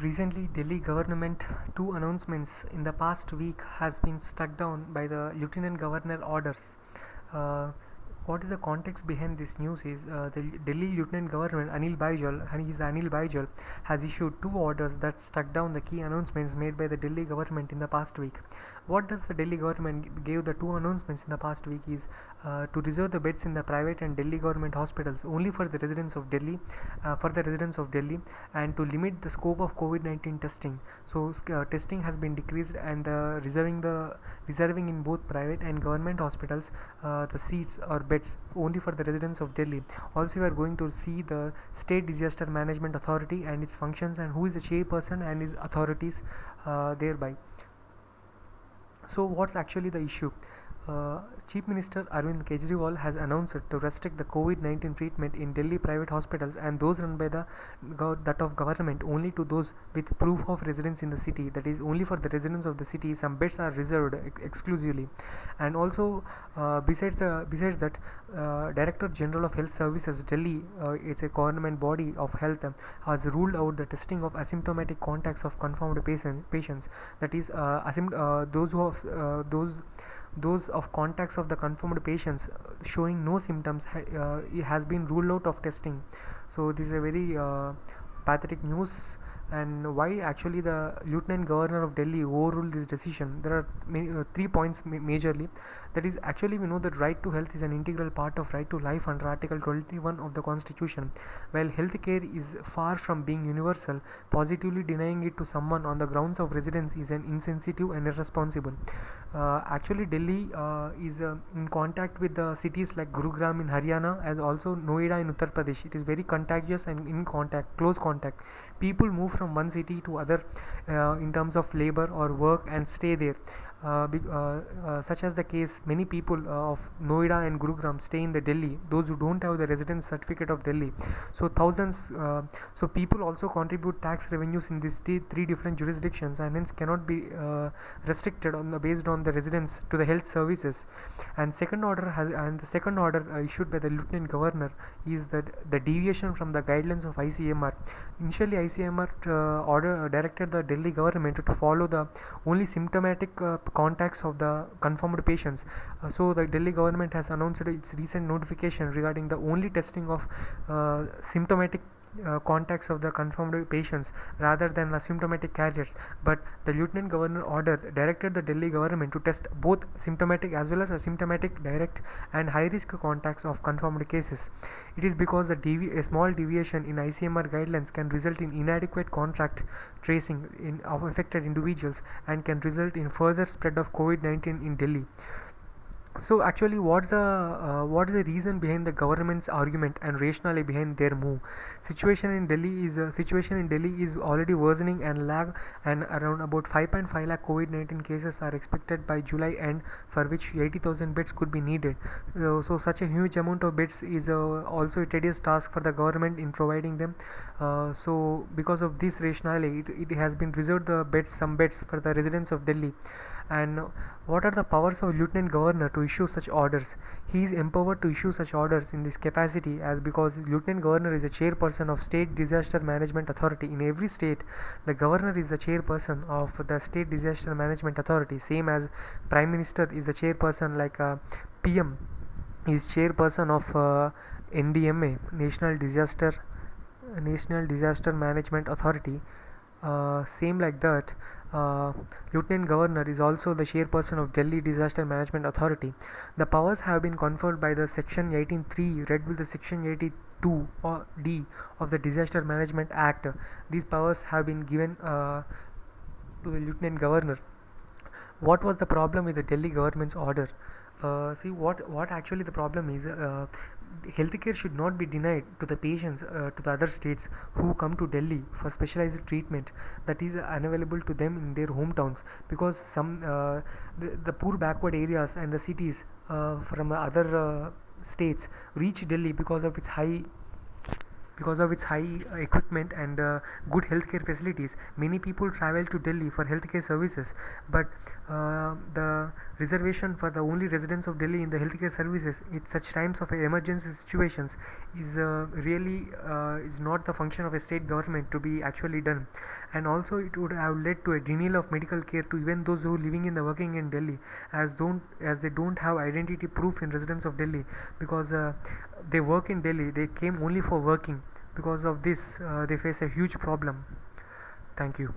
Recently, Delhi government two announcements in the past week has been struck down by the Lieutenant Governor orders. Uh, what is the context behind this news is the Delhi Lieutenant Governor Anil Baijal, and he is Anil Baijal, has issued two orders that struck down the key announcements made by the Delhi government in the past week. What does the Delhi government gave the two announcements in the past week is to reserve the beds in the private and Delhi government hospitals only for the residents of Delhi, and to limit the scope of COVID-19 testing. So testing has been decreased, and reserving in both private and government hospitals the seats or beds only for the residents of Delhi. Also, we are going to see the State Disaster Management Authority and its functions, and who is the chairperson and his authorities thereby. So, what's actually the issue? Chief Minister Arvind Kejriwal has announced to restrict the COVID-19 treatment in Delhi private hospitals and those run by that of government only to those with proof of residence in the city. That is, only for the residents of the city. Some beds are reserved exclusively, and also besides that, Director General of Health Services Delhi, it's a government body of health, has ruled out the testing of asymptomatic contacts of confirmed patients. That is, those of contacts of the confirmed patients showing no symptoms it has been ruled out of testing. So this is a very pathetic news. And why actually the Lieutenant Governor of Delhi overruled this decision? There are 3 points majorly. That is, actually we know that right to health is an integral part of right to life under Article 21 of the Constitution. While health care is far from being universal, positively denying it to someone on the grounds of residence is an insensitive and irresponsible. Actually, Delhi is in contact with the cities like Gurugram in Haryana, as also Noida in Uttar Pradesh. It is very contagious and in contact, close contact. People move from one city to other in terms of labor or work and stay there. Such as the case, many people of Noida and Gurugram stay in the Delhi. Those who don't have the residence certificate of Delhi, so so people also contribute tax revenues in these three different jurisdictions, and hence cannot be restricted based on the residence to the health services. And the second order issued by the Lieutenant Governor is that the deviation from the guidelines of ICMR. Initially, ICMR directed the Delhi government to follow the only symptomatic contacts of the confirmed patients. So the Delhi government has announced its recent notification regarding the only testing of symptomatic contacts of the confirmed patients rather than asymptomatic carriers. But the Lieutenant Governor order directed the Delhi government to test both symptomatic as well as asymptomatic direct and high risk contacts of confirmed cases. It is because a small deviation in ICMR guidelines can result in inadequate contact tracing of affected individuals and can result in further spread of COVID-19 in Delhi. So actually, what is the reason behind the government's argument and rationale behind their move? Situation in Delhi is already worsening, and around about 5.5 lakh COVID-19 cases are expected by July end, for which 80,000 beds could be needed. So such a huge amount of beds is also a tedious task for the government in providing them. So because of this rationale, it has been reserved some beds for the residents of Delhi. And what are the powers of Lieutenant Governor to issue such orders? He is empowered to issue such orders in this capacity as because Lieutenant Governor is a chairperson of State Disaster Management Authority. In every state, the Governor is the chairperson of the State Disaster Management Authority, same as Prime Minister is the chairperson, like PM is chairperson of NDMA, National Disaster Management Authority. Same like that, Lieutenant Governor is also the chairperson of Delhi Disaster Management Authority. The powers have been conferred by the Section 18(3) read with the Section 82 or D of the Disaster Management Act. These powers have been given to the Lieutenant Governor. What was the problem with the Delhi government's order? See what actually the problem is. Healthcare should not be denied to the patients to the other states who come to Delhi for specialized treatment that is unavailable to them in their hometowns, because the poor backward areas and the cities from the other states reach Delhi because of its high because of its high equipment and good healthcare facilities. Many people travel to Delhi for healthcare services, but the reservation for the only residents of Delhi in the healthcare services in such times of emergency situations is really is not the function of a state government to be actually done. And also it would have led to a denial of medical care to even those who living in the working in Delhi, as they don't have identity proof in residents of Delhi, because they work in Delhi, they came only for working. Because of this they face a huge problem. Thank you.